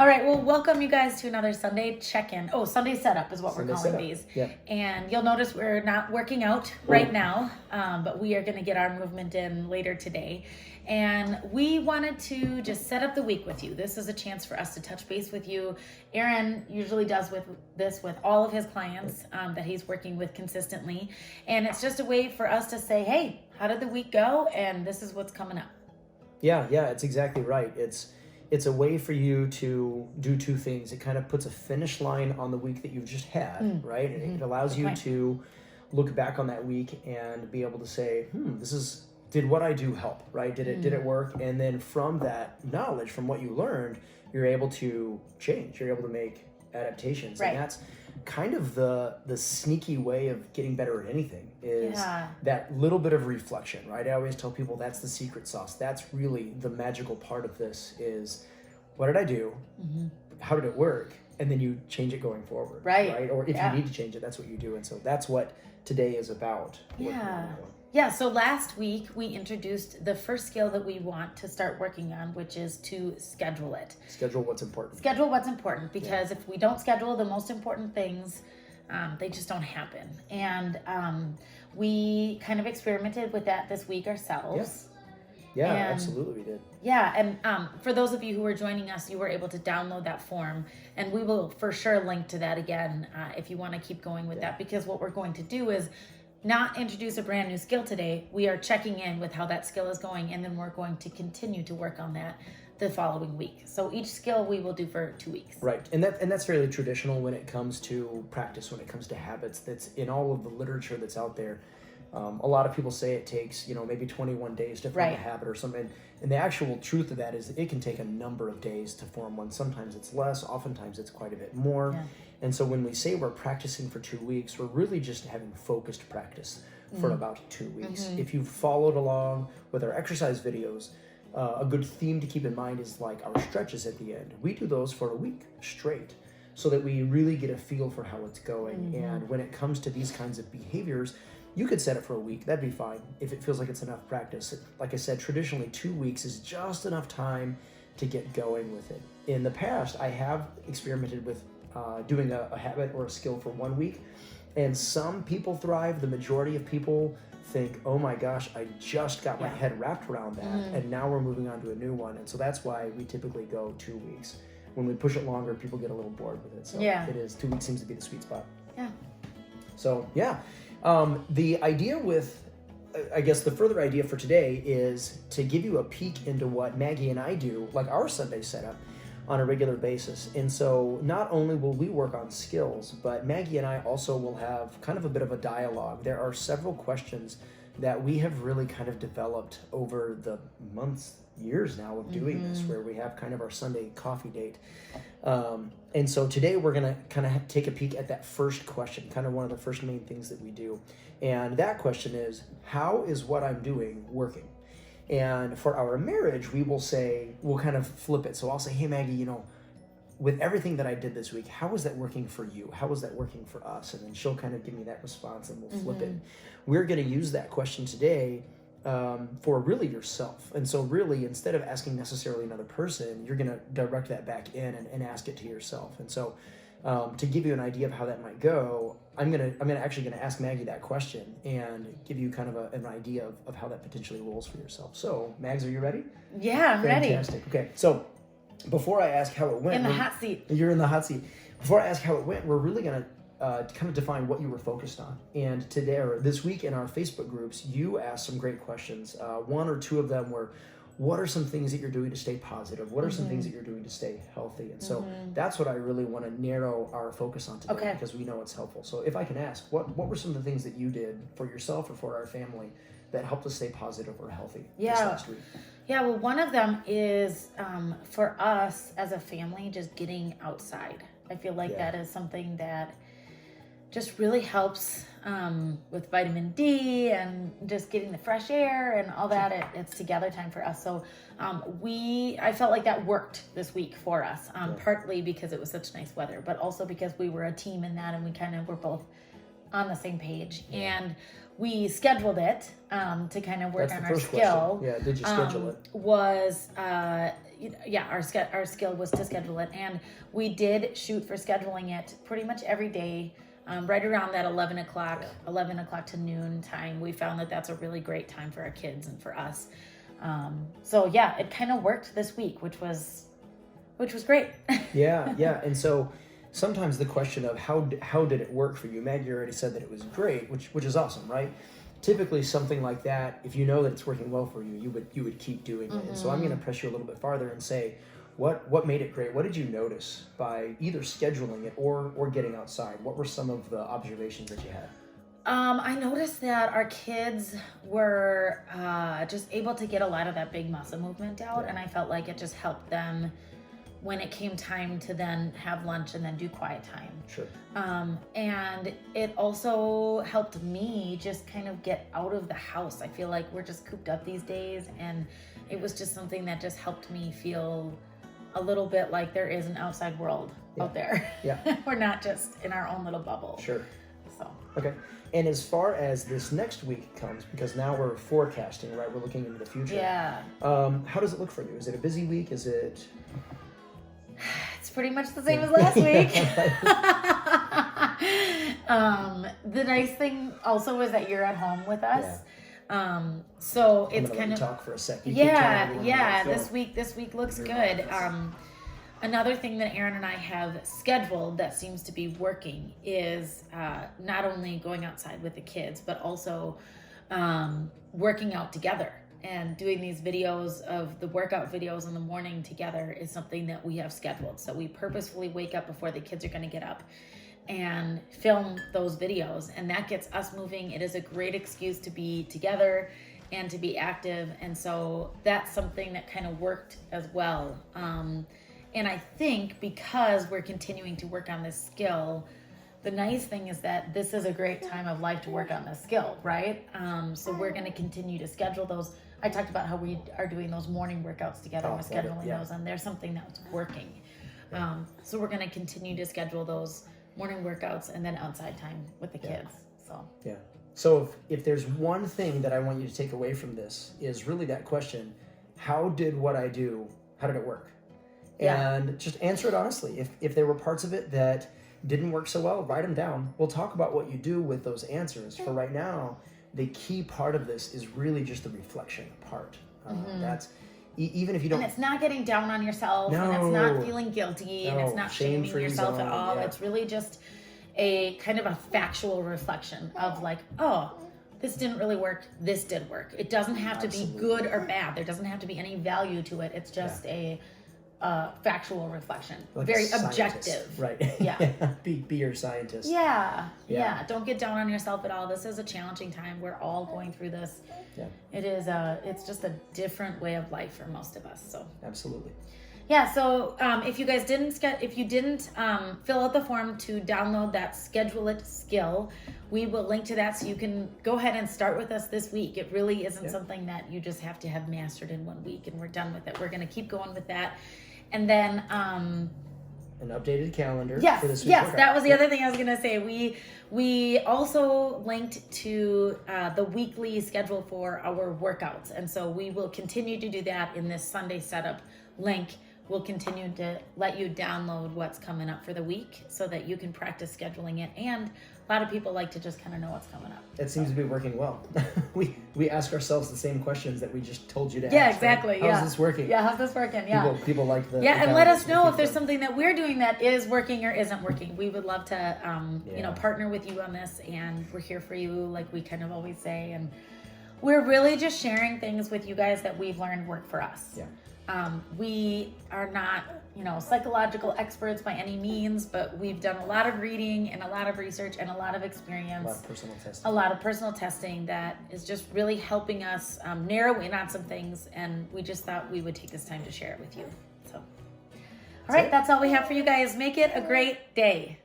All right, well, welcome you guys to another Sunday check-in. Oh, Sunday setup is what Sunday we're calling setup. these. Yeah. And you'll notice we're not working out right now, but we are going to get our movement in later today. And we wanted to just set up the week with you. This is a chance for us to touch base with you. Aaron usually does with all of his clients that he's working with consistently. And it's just a way for us to say, hey, how did the week go? And this is what's coming up. Yeah, it's exactly right. It's a way for you to do two things. It kind of puts a finish line on the week that you've just had, right? And it allows you to look back on that week and be able to say, did what I do help, right? Did it work? And then from that knowledge, from what you learned, you're able to change. You're able to make adaptations. Right. And that's kind of the sneaky way of getting better at anything is that little bit of reflection, right? I always tell people that's the secret sauce. That's really the magical part of this is what did I do? How did it work? And then you change it going forward, right? Or if you need to change it, that's what you do. And so that's what today is about. Yeah, so last week we introduced the first skill that we want to start working on, which is to schedule it. Schedule what's important. Schedule what's important, because if we don't schedule the most important things, they just don't happen. And we kind of experimented with that this week ourselves. Yeah, absolutely we did. Yeah, and for those of you who are joining us, you were able to download that form, and we will for sure link to that again if you want to keep going with that, because what we're going to do is not introduce a brand new skill today. We are checking in with how that skill is going, and then we're going to continue to work on that the following week. So each skill we will do for 2 weeks. Right, and that's fairly traditional when it comes to practice, when it comes to habits. That's in all of the literature that's out there. A lot of people say it takes, maybe 21 days to form a habit or something. And the actual truth of that is it can take a number of days to form one. Sometimes it's less, oftentimes it's quite a bit more. Yeah. And so when we say we're practicing for 2 weeks, we're really just having focused practice for about 2 weeks. If you've followed along with our exercise videos, a good theme to keep in mind is like our stretches at the end. We do those for a week straight so that we really get a feel for how it's going. And when it comes to these kinds of behaviors, you could set it for a week. That'd be fine if it feels like it's enough practice. Like I said, traditionally 2 weeks is just enough time to get going with it. In the past, I have experimented with doing a habit or a skill for 1 week, and some people thrive. The majority of people think, oh my gosh, I just got my head wrapped around that, and now we're moving on to a new one. And so that's why we typically go 2 weeks. When we push it longer, people get a little bored with it. So it is 2 weeks seems to be the sweet spot. So the idea with, I guess the further idea for today is to give you a peek into what Maggie and I do, like our Sunday setup, on a regular basis. And so not only will we work on skills, but Maggie and I also will have kind of a bit of a dialogue. There are several questions that we have really kind of developed over the months, years now of doing this, where we have kind of our Sunday coffee date. And so today we're going to kind of take a peek at that first question, kind of one of the first main things that we do. And that question is, how is what I'm doing working? And for our marriage, we'll kind of flip it. So I'll say, hey, Maggie, with everything that I did this week, how was that working for you? How was that working for us? And then she'll kind of give me that response and we'll flip it. We're going to use that question today for really yourself. And so really, instead of asking necessarily another person, you're going to direct that back in and ask it to yourself. And so to give you an idea of how that might go, I'm actually going to ask Maggie that question and give you kind of an idea of how that potentially rolls for yourself. So Mags, are you ready? Yeah, I'm ready. Fantastic. Okay, so before I ask how it went, in the hot seat. You're in the hot seat. Before I ask how it went, we're really going to kind of define what you were focused on. And today, or this week in our Facebook groups, you asked some great questions. One or two of them were, what are some things that you're doing to stay positive? What are some things that you're doing to stay healthy? And so that's what I really want to narrow our focus on today, because we know it's helpful. So if I can ask, what were some of the things that you did for yourself or for our family that helped us stay positive or healthy this last week? Yeah, well, one of them is for us as a family, just getting outside. I feel like that is something that just really helps with vitamin D and just getting the fresh air and all that. It's together time for us. So I felt like that worked this week for us, partly because it was such nice weather, but also because we were a team in that, and we kind of were both on the same page, and we scheduled it to kind of work That's on the our first skill. question. Yeah, did you schedule it? Was our skill was to schedule it, and we did shoot for scheduling it pretty much every day, right around that 11 o'clock to noon time. We found that that's a really great time for our kids and for us. So yeah, it kind of worked this week, which was great. Yeah. And so sometimes the question of how did it work for you? Maggie already said that it was great, which is awesome, right? Typically something like that, if you know that it's working well for you, you would keep doing it. And so I'm going to press you a little bit farther and say, what made it great? What did you notice by either scheduling it or getting outside? What were some of the observations that you had? I noticed that our kids were just able to get a lot of that big muscle movement out, and I felt like it just helped them when it came time to then have lunch and then do quiet time. Sure. And it also helped me just kind of get out of the house. I feel like we're just cooped up these days, and it was just something that just helped me feel a little bit like there is an outside world out there. Yeah. We're not just in our own little bubble. Sure. So. Okay. And as far as this next week comes, because now we're forecasting, right? We're looking into the future. Yeah. How does it look for you? Is it a busy week? Is it... It's pretty much the same as last week. The nice thing also is that you're at home with us. So it's kind of talk for a second. This week looks good. Another thing that Aaron and I have scheduled that seems to be working is not only going outside with the kids, but also working out together. And doing these videos of the workout videos in the morning together is something that we have scheduled. So we purposefully wake up before the kids are going to get up and film those videos. And that gets us moving. It is a great excuse to be together and to be active. And so that's something that kind of worked as well. And I think because we're continuing to work on this skill, the nice thing is that this is a great time of life to work on this skill, right? So we're going to continue to schedule those. I talked about how we are doing those morning workouts together. We're scheduling those, and there's something that's working. So we're going to continue to schedule those morning workouts and then outside time with the kids. So if there's one thing that I want you to take away from this is really that question: how did what I do? How did it work? And just answer it honestly. If there were parts of it that didn't work so well, write them down. We'll talk about what you do with those answers. For right now, the key part of this is really just the reflection part. That's even if you don't. And it's not getting down on yourself, and it's not feeling guilty, and it's not shaming yourself at all. It's really just a kind of a factual reflection of like, oh, this didn't really work. This did work. It doesn't have to be good or bad. There doesn't have to be any value to it. It's just a factual reflection, like very objective, right? Be your scientist. Don't get down on yourself at all. This is a challenging time. We're all going through this. It is it's just a different way of life for most of us. So absolutely. So if you guys didn't fill out the form to download that Schedule It skill, we will link to that so you can go ahead and start with us this week. It really isn't something that you just have to have mastered in 1 week and we're done with it. We're going to keep going with that. And then an updated calendar for this week's workout. That was the other thing I was going to say. We also linked to the weekly schedule for our workouts. And so we will continue to do that in this Sunday setup link. We'll continue to let you download what's coming up for the week so that you can practice scheduling it. And a lot of people like to just kind of know what's coming up. It seems to be working well. we ask ourselves the same questions that we just told you to ask. Exactly. Right? How's this working? How's this working? People like the and let us know if there's something that we're doing that is working or isn't working. We would love to partner with you on this, and we're here for you, like we kind of always say. And we're really just sharing things with you guys that we've learned work for us. We are not, psychological experts by any means, but we've done a lot of reading and a lot of research and a lot of experience. A lot of personal testing that is just really helping us narrow in on some things, and we just thought we would take this time to share it with you. So, all right, that's all we have for you guys. Make it a great day.